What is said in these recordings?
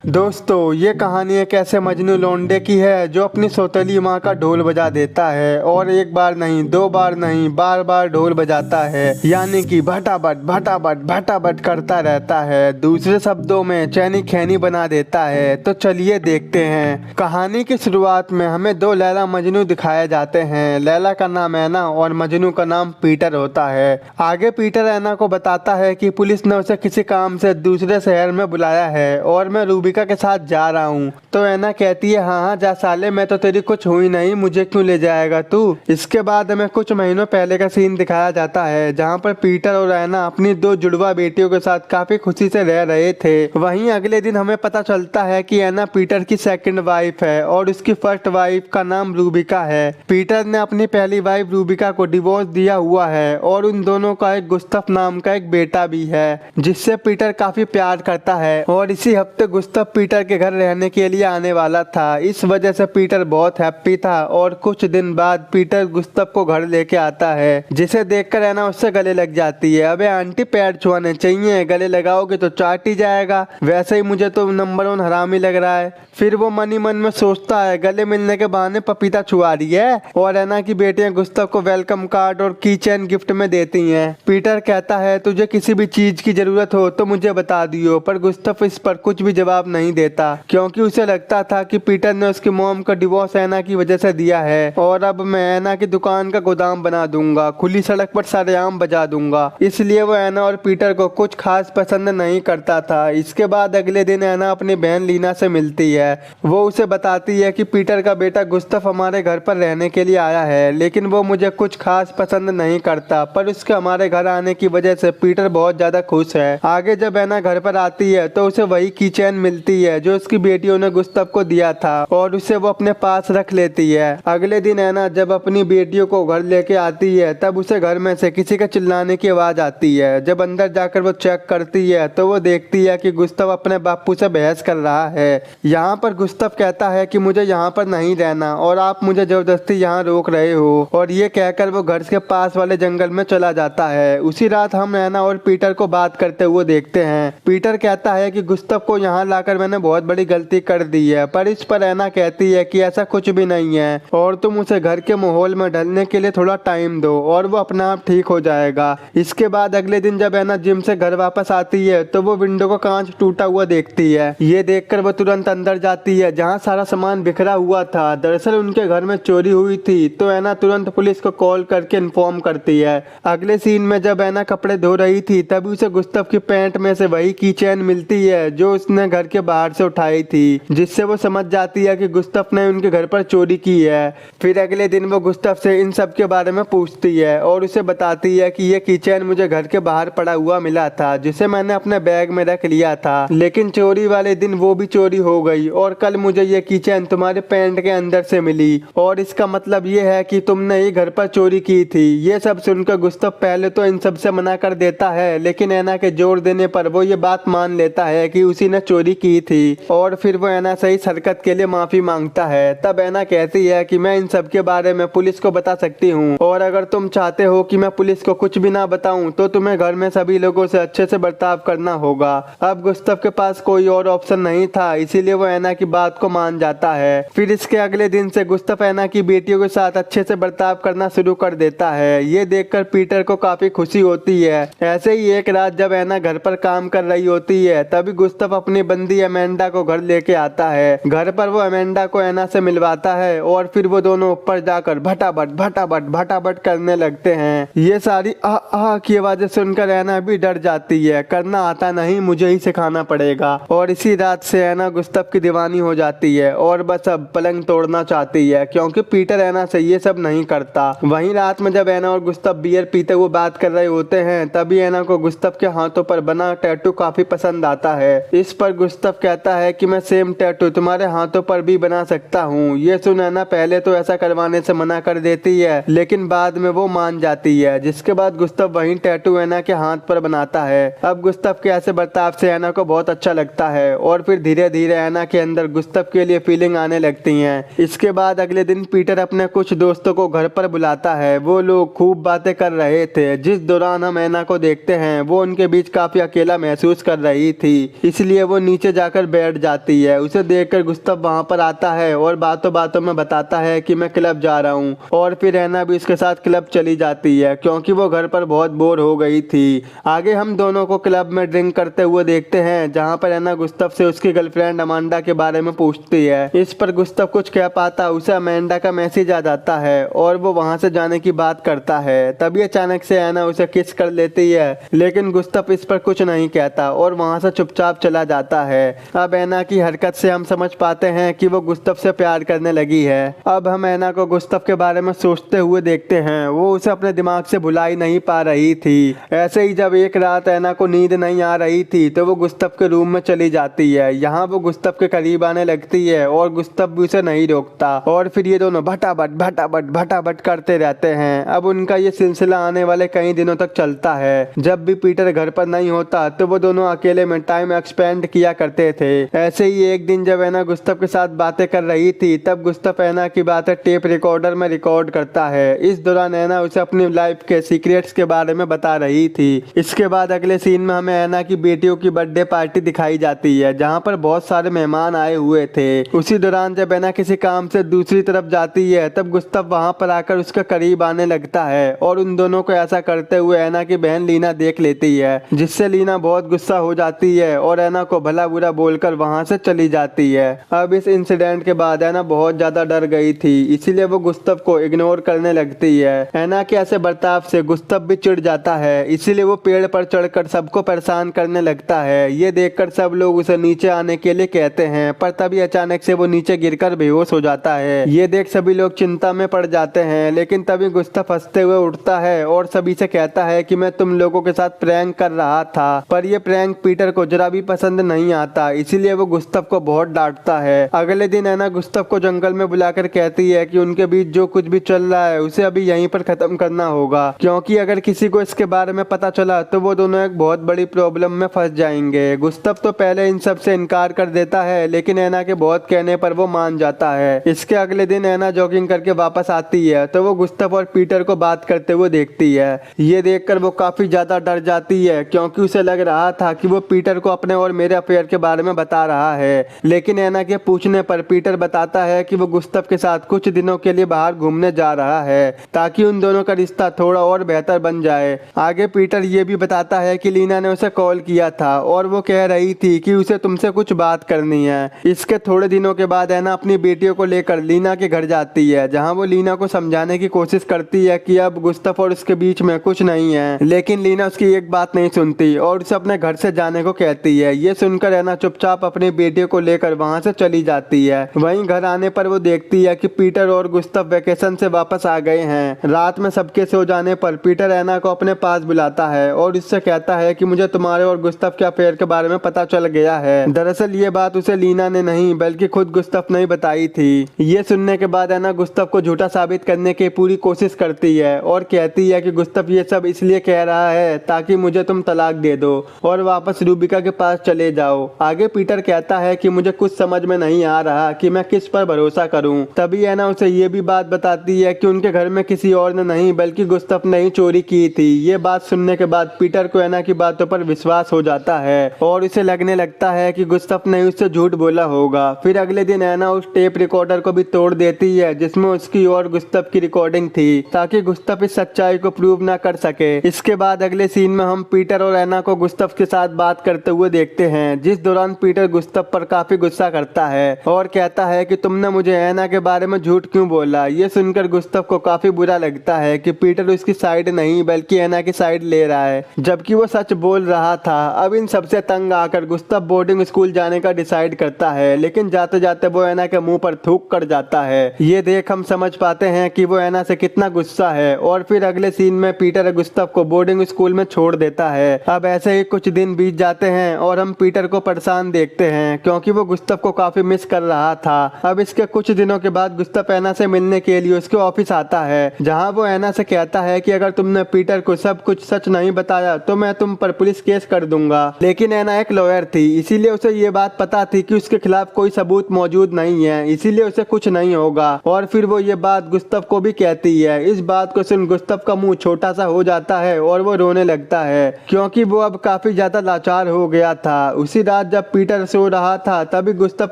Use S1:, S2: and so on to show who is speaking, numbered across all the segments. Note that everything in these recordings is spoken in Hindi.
S1: दोस्तों, ये कहानी एक ऐसे मजनू लौंडे की है जो अपनी सौतेली माँ का ढोल बजा देता है और एक बार नहीं, दो बार नहीं, बार बार ढोल बजाता है, यानी कि भटाभट भटाभट भटाभट करता रहता है। दूसरे शब्दों में चैनी खैनी बना देता है। तो चलिए देखते हैं। कहानी की शुरुआत में हमें दो लैला मजनू दिखाए जाते हैं। लैला का नाम ऐना और मजनू का नाम पीटर होता है। आगे पीटर ऐना को बताता है कि पुलिस ने उसे किसी काम से दूसरे शहर में बुलाया है और मैं रूबिका के साथ जा रहा हूँ। तो ऐना कहती है, हाँ हाँ जा साले, मैं तो तेरी कुछ हुई नहीं, मुझे क्यों ले जाएगा तू। इसके बाद हमें कुछ महीनों पहले का सीन दिखाया जाता है जहाँ पर पीटर और ऐना अपनी दो जुड़वा बेटियों के साथ काफी खुशी से रह रहे थे। वहीं अगले दिन हमें पता चलता है कि ऐना पीटर की सेकंड वाइफ है और उसकी फर्स्ट वाइफ का नाम रूबिका है। पीटर ने अपनी पहली वाइफ रूबिका को डिवोर्स दिया हुआ है और उन दोनों का एक गुस्तफ नाम का एक बेटा भी है जिससे पीटर काफी प्यार करता है। और इसी हफ्ते गुस्तफ पीटर के घर रहने के लिए आने वाला था। इस वजह से पीटर बहुत हैप्पी था और कुछ दिन बाद पीटर गुस्तफ को घर लेके आता है जिसे देखकर ऐना उससे गले लग जाती है। अबे आंटी, पैर छुआने चाहिए, गले लगाओगे तो चाट ही जाएगा, वैसे ही मुझे तो नंबर 1 हरामी लग रहा है। फिर वो मन ही मन में सोचता है, गले मिलने के बहाने पपीता छुआ रही है। और ऐना की बेटियां गुस्तफ को वेलकम कार्ड और की चेन गिफ्ट में देती हैं। पीटर कहता है, तुझे किसी भी चीज की जरूरत हो तो मुझे बता दियो, पर गुस्तफ इस पर कुछ भी जवाब नहीं देता क्योंकि उसे लगता था कि पीटर ने उसकी मॉम का डिवोर्स ऐना की वजह से दिया है और अब मैं ऐना की दुकान का गोदाम बना दूंगा, खुली सड़क पर सरेआम बजा दूंगा। इसलिए वो ऐना और पीटर को कुछ खास पसंद नहीं करता था। इसके बाद अगले दिन ऐना अपनी बहन लीना से मिलती है। वो उसे बताती है कि पीटर का बेटा गुस्तफ हमारे घर पर रहने के लिए आया है, लेकिन वो मुझे कुछ खास पसंद नहीं करता, पर उसके हमारे घर आने की वजह से पीटर बहुत ज्यादा खुश है। आगे जब ऐना घर पर आती है तो उसे वही की चेन मिलती है जो उसकी बेटियों ने गुस्तफ को दिया था और उसे वो अपने पास रख लेती है। अगले दिन ऐना जब अपनी बेटियों को घर लेके आती है तब उसे घर में से किसी के चिल्लाने की आवाज आती है। जब अंदर जाकर वो चेक करती है तो वो देखती है कि गुस्तफ अपने बापू से बहस कर रहा है। यहाँ पर गुस्तफ कहता है कि मुझे यहाँ पर नहीं रहना और आप मुझे जबरदस्ती यहाँ रोक रहे हो, और ये कहकर वो घर के पास वाले जंगल में चला जाता है। उसी रात हम ऐना और पीटर को बात करते हुए देखते हैं। पीटर कहता है कि गुस्तफ को यहाँ लाकर मैंने बहुत बड़ी गलती कर दी है, पर इस पर ऐना कहती है कि ऐसा कुछ भी नहीं है और तुम उसे घर के माहौल में ढलने के लिए थोड़ा टाइम दो और वो अपने आप ठीक हो जाएगा। इसके बाद अगले दिन जब ऐना जिम से घर वापस आती है तो वो विंडो का कांच टूटा हुआ देखती है। ये देखकर वो तुरंत अंदर जाती है जहाँ सारा सामान बिखरा हुआ था। दरअसल उनके घर में चोरी हुई थी। तो ऐना तुरंत पुलिस को कॉल करके इन्फॉर्म करती है। अगले सीन में जब ऐना कपड़े धो रही थी तभी उसे गुस्तफ की पैंट में से वही की चेन मिलती है जो उसने घर के बाहर से उठाई थी, जिससे वो समझ जाती है कि गुस्तफ ने उनके घर पर चोरी की है। फिर अगले दिन वो गुस्तफ से इन सब के बारे में पूछती है और उसे बताती है कि ये की चेन मुझे घर के बाहर पड़ा हुआ मिला था जिसे मैंने अपने बैग में रख लिया था, लेकिन चोरी वाले दिन वो भी चोरी हो गई और कल मुझे ये की चेन तुम्हारे पैंट के अंदर से मिली और इसका मतलब ये है कि तुमने ही घर पर चोरी की थी। ये सब सुनकर गुस्तफ पहले तो इन सब से मना कर देता है, लेकिन ऐना के जोर देने पर वो ये बात मान लेता है कि उसी ने चोरी की थी और फिर वो ऐना से इस हरकत के लिए माफी मांगता है। तब ऐना कहती है कि मैं इन सब के बारे में पुलिस को बता सकती हूँ और अगर तुम चाहते हो कि मैं पुलिस को कुछ भी ना बताऊं तो तुम्हें घर में सभी लोगों से अच्छे से बर्ताव करना होगा। अब गुस्तफ के पास कोई और ऑप्शन नहीं था, इसीलिए वो ऐना की बात को मान जाता है। फिर इसके अगले दिन से गुस्तफ ऐना की बेटियों के साथ अच्छे से बर्ताव करना शुरू कर देता है। ये देखकर पीटर को काफी खुशी होती है। ऐसे ही एक रात जब ऐना घर पर काम कर रही होती है तभी गुस्तफ अपनी बंदी अमेंडा को घर लेके आता है। घर पर वो अमेंडा को ऐना से मिलवाता है और फिर वो दोनों ऊपर जाकर भटाभट भटाभट भटाभट करने लगते हैं। ये सारी आ आ की आवाजें सुनकर ऐना भी डर जाती है। करना आता नहीं, मुझे ही सिखाना पड़ेगा। और इसी रात से ऐना गुस्तफ की दीवानी हो जाती है और बस अब पलंग तोड़ना चाहती है क्योंकि पीटर ऐना से ये सब नहीं करता। वहीं रात में जब ऐना और गुस्तफ बियर पीते हुए बात कर रहे होते हैं तभी ऐना को गुस्तफ के हाथों पर बना टैटू काफी पसंद आता है। इस पर गुस्तफ कहता है कि मैं सेम टैटू तुम्हारे हाथों पर भी बना सकता हूँ। ये सुन ऐना पहले तो ऐसा करवाने से मना कर देती है, लेकिन बाद में वो मान जाती है। जिसके बाद गुस्तफ वही टैटू ऐना के हाथ पर बनाता है। अब गुस्तफ के ऐसे बर्ताव से ऐना को बहुत अच्छा लगता है और फिर धीरे धीरे ऐना के अंदर गुस्तफ के लिए फीलिंग आने लगती है। इसके बाद अगले दिन पीटर अपने कुछ दोस्तों को घर पर बुलाता है। वो लोग खूब बातें कर रहे थे। जिस दौरान हम ऐना को देखते हैं वो उनके बीच काफी अकेला महसूस कर रही थी, इसलिए वो नीचे नीचे जाकर बैठ जाती है। उसे देखकर गुस्ताव वहाँ पर आता है और बातों बातों में बताता है कि मैं क्लब जा रहा हूँ, और फिर ऐना भी उसके साथ क्लब चली जाती है क्योंकि वो घर पर बहुत बोर हो गई थी। आगे हम दोनों को क्लब में ड्रिंक करते हुए देखते हैं, जहाँ पर ऐना गुस्ताव से उसकी गर्लफ्रेंड अमांडा के बारे में पूछती है। इस पर गुस्ताव कुछ कह पाता उसे अमांडा का मैसेज आ जाता है और वो वहाँ से जाने की बात करता है। तभी अचानक से ऐना उसे किस कर लेती है, लेकिन गुस्ताव इस पर कुछ नहीं कहता और वहाँ से चुपचाप चला जाता है। अब ऐना की हरकत से हम समझ पाते हैं कि वो गुस्ताव से प्यार करने लगी है। अब हम ऐना को गुस्ताव के बारे में सोचते हुए देखते हैं, वो उसे अपने दिमाग से भुला ही नहीं पा रही थी। ऐसे ही जब एक रात ऐना को नींद नहीं आ रही थी तो वो गुस्ताव के रूम में चली जाती है। यहाँ वो गुस्ताव के करीब आने लगती है और गुस्ताव भी उसे नहीं रोकता और फिर ये दोनों भटाभट करते रहते हैं। अब उनका ये सिलसिला आने वाले कई दिनों तक चलता है। जब भी पीटर घर पर नहीं होता तो वो दोनों अकेले में टाइम एक्सपेंड किया करते थे। ऐसे ही एक दिन जब ऐना गुस्ताव के साथ बातें कर रही थी तब गुस्ताव ऐना की बातें टेप रिकॉर्डर में रिकॉर्ड करता है। इस दौरान ऐना उसे अपनी लाइफ के सीक्रेट्स के बारे में बता रही थी। इसके बाद अगले सीन में हमें ऐना की बेटियों की बर्थडे पार्टी दिखाई जाती है, जहाँ पर बहुत सारे मेहमान आए हुए थे। उसी दौरान जब ऐना किसी काम से दूसरी तरफ जाती है तब गुस्ताव वहाँ पर आकर उसके करीब आने लगता है और उन दोनों को ऐसा करते हुए ऐना की बहन लीना देख लेती है, जिससे लीना बहुत गुस्सा हो जाती है और ऐना को भला बुरा बोलकर वहाँ से चली जाती है। अब इस इंसिडेंट के बाद ऐना बहुत ज्यादा डर गई थी, इसीलिए वो गुस्ताव को इग्नोर करने लगती है। ऐना के ऐसे बर्ताव से गुस्ताव भी चिढ़ जाता है, इसीलिए वो पेड़ पर चढ़कर सबको परेशान करने लगता है। ये देखकर सब लोग उसे नीचे आने के लिए कहते हैं, पर तभी अचानक से वो नीचे गिरकर बेहोश हो जाता है। ये देख सभी लोग चिंता में पड़ जाते हैं, लेकिन तभी गुस्ताव हंसते हुए उठता है और सभी से कहता है कि मैं तुम लोगों के साथ प्रैंक कर रहा था। पर ये प्रैंक पीटर को जरा भी पसंद नहीं आता, इसीलिए वो गुस्ताव को बहुत डांटता है। अगले दिन ऐना गुस्ताव को जंगल में बुलाकर कहती है कि उनके बीच जो कुछ भी चल रहा है उसे अभी यहीं पर खत्म करना होगा, क्योंकि अगर किसी को इसके बारे में पता चला तो वो दोनों एक बहुत बड़ी प्रॉब्लम में फंस जाएंगे। गुस्ताव तो पहले इन सब से इनकार कर देता है, लेकिन ऐना के बहुत कहने पर वो मान जाता है। इसके अगले दिन ऐना जॉगिंग करके वापस आती है तो वो गुस्ताव और पीटर को बात करते हुए देखती है। ये देखकर वो काफी ज्यादा डर जाती है, क्योंकि उसे लग रहा था कि वो पीटर को अपने और मेरे अफेयर के बारे में बता रहा है। लेकिन ऐना के पूछने पर पीटर बताता है कि वो गुस्ताव के साथ कुछ दिनों के लिए बाहर घूमने जा रहा है, ताकि उन दोनों का रिश्ता थोड़ा और बेहतर बन जाए। आगे पीटर ये भी बताता है कि लीना ने उसे कॉल किया था और वो कह रही थी कि उसे तुमसे कुछ बात करनी है। इसके थोड़े दिनों के बाद ऐना अपनी बेटियों को लेकर लीना के घर जाती है, जहाँ वो लीना को समझाने की कोशिश करती है कि अब गुस्ताव और उसके बीच में कुछ नहीं है, लेकिन लीना उसकी एक बात नहीं सुनती और उसे अपने घर से जाने को कहती है। ये सुनकर ऐना चुपचाप अपनी बेटियों को लेकर वहाँ से चली जाती है। वहीं घर आने पर वो देखती है कि पीटर और गुस्ताव वेकेशन से वापस आ गए हैं। रात में सबके सो जाने पर पीटर ऐना को अपने पास बुलाता है और उससे कहता है कि मुझे तुम्हारे और गुस्ताव के अफेयर के बारे में पता चल गया है। दरअसल ये बात उसे लीना ने नहीं बल्कि खुद गुस्ताव ने बताई थी। ये सुनने के बाद ऐना गुस्ताव को झूठा साबित करने की पूरी कोशिश करती है और कहती है कि गुस्ताव ये सब इसलिए कह रहा है ताकि मुझे तुम तलाक दे दो और वापस रूबिका के पास चले जाओ। आगे पीटर कहता है कि मुझे कुछ समझ में नहीं आ रहा कि मैं किस पर भरोसा करूं। तभी ऐना उसे ये भी बात बताती है कि उनके घर में किसी और ने नहीं बल्कि गुस्ताव ने ही चोरी की थी। ये बात सुनने के बाद पीटर को ऐना की बातों पर विश्वास हो जाता है और उसे लगने लगता है कि गुस्ताव ने उससे झूठ बोला होगा। फिर अगले दिन ऐना उस टेप रिकॉर्डर को भी तोड़ देती है जिसमें उसकी और गुस्ताव की रिकॉर्डिंग थी, ताकि गुस्ताव इस सच्चाई को प्रूव ना कर सके। इसके बाद अगले सीन में हम पीटर और ऐना को गुस्ताव के साथ बात करते हुए देखते हैं, जिस दौरान पीटर गुस्ताव पर काफी गुस्सा करता है और कहता है कि तुमने मुझे ऐना के बारे में झूठ क्यों बोला। ये सुनकर गुस्ताव को काफी बुरा लगता है कि पीटर उसकी साइड नहीं बल्कि ऐना की साइड ले रहा है, जबकि वो सच बोल रहा था। अब इन सबसे तंग आकर गुस्ताव बोर्डिंग स्कूल जाने का डिसाइड करता है, लेकिन जाते जाते वो ऐना के मुंह पर थूक कर जाता है। ये देख हम समझ पाते हैं कि वो ऐना से कितना गुस्सा है और फिर अगले सीन में पीटर गुस्ताव को बोर्डिंग स्कूल में छोड़ देता है। अब ऐसे ही कुछ दिन बीत जाते हैं और हम पीटर को परेशान देखते हैं, क्योंकि वो गुस्ताव को काफी मिस कर रहा था। अब इसके कुछ दिनों के बाद गुस्ताव ऐना से मिलने के लिए उसके ऑफिस आता है, जहां वो ऐना से कहता है कि अगर तुमने पीटर को सब कुछ सच नहीं बताया तो मैं तुम पर पुलिस केस कर दूंगा। लेकिन ऐना एक लॉयर थी, इसीलिए उसे ये बात पता थी कि उसके खिलाफ कोई सबूत मौजूद नहीं है, इसीलिए उसे कुछ नहीं होगा। और फिर वो ये बात गुस्ताव को भी कहती है। इस बात को सुन गुस्ताव का मुंह छोटा सा हो जाता है और वो रोने लगता है, क्योंकि वो अब काफी ज्यादा लाचार हो गया था। उसी रात रात जब पीटर सो रहा था तभी गुस्तव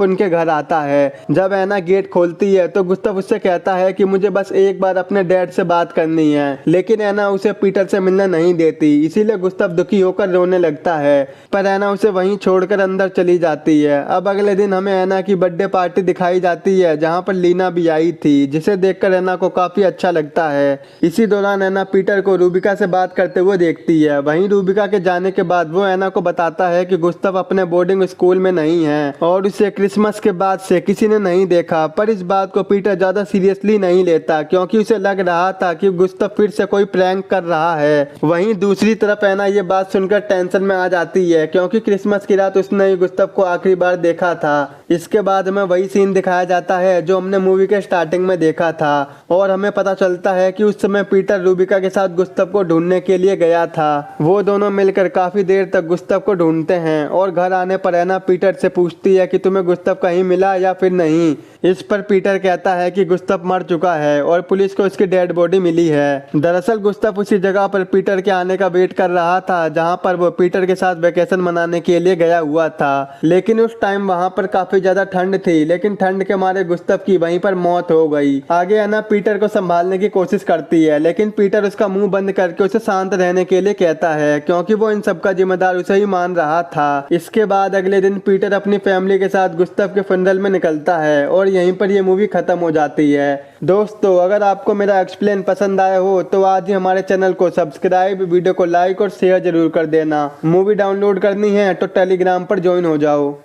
S1: उनके घर आता है। जब एना गेट खोलती है तो गुस्तव उससे कहता है कि मुझे बस एक बार अपने डैड से बात करनी है, लेकिन एना उसे पीटर से मिलने नहीं देती। इसीलिए गुस्तव दुखी होकर रोने लगता है, पर एना उसे वहीं छोड़कर अंदर चली जाती है। अब अगले दिन हमें एना की बर्थडे पार्टी दिखाई जाती है जहाँ पर लीना भी आई थी, जिसे देखकर एना को काफी अच्छा लगता है। इसी दौरान एना पीटर को रूबिका से बात करते हुए देखती है। वहीं रूबिका के जाने के बाद वो एना को बताता है कि गुस्तव अपने बोर्डिंग स्कूल में नहीं है और उसे क्रिसमस के बाद से किसी ने नहीं देखा। पर इस बात को पीटर ज्यादा सीरियसली नहीं लेता क्योंकि उसे लग रहा था कि गुस्तव फिर से कोई प्रैंक कर रहा है। वहीं दूसरी तरफ एना ये बात सुनकर टेंशन में आ जाती है क्योंकि क्रिसमस की रात उसने गुस्तव को आखिरी बार देखा था। इसके बाद हमें वही सीन दिखाया जाता है जो हमने मूवी के स्टार्टिंग में देखा था और हमें पता चलता है कि उस समय पीटर रूबिका के साथ गुस्तव को ढूंढने के लिए गया था। वो दोनों मिलकर काफी देर तक गुस्तव को ढूंढते हैं और घर आने पर एना पीटर से पूछती है कि तुम्हें गुस्तव कहीं मिला या फिर नहीं। इस पर पीटर कहता है कि गुस्तव मर चुका है और पुलिस को उसकी डेड बॉडी मिली है। दरअसल गुस्तव उसी जगह पर पीटर के आने का वेट कर रहा था जहां पर वो पीटर के साथ वेकेशन मनाने के लिए गया हुआ था, लेकिन उस टाइम वहां पर काफी ज्यादा ठंड थी, लेकिन ठंड के मारे गुस्तव की वहीं पर मौत हो गई। आगे एना पीटर को संभालने की कोशिश करती है, लेकिन पीटर उसका मुंह बंद करके उसे शांत रहने के लिए कहता है क्योंकि वो इन सब का जिम्मेदार उसे ही मान रहा था। इसके बाद अगले दिन पीटर अपनी फैमिली के साथ गुस्तव के फनरल में निकलता है और यहीं पर ये मूवी खत्म हो जाती है। दोस्तों, अगर आपको मेरा एक्सप्लेन पसंद आया हो तो आज ही हमारे चैनल को सब्सक्राइब, वीडियो को लाइक और शेयर जरूर कर देना। मूवी डाउनलोड करनी है तो टेलीग्राम पर ज्वाइन हो जाओ।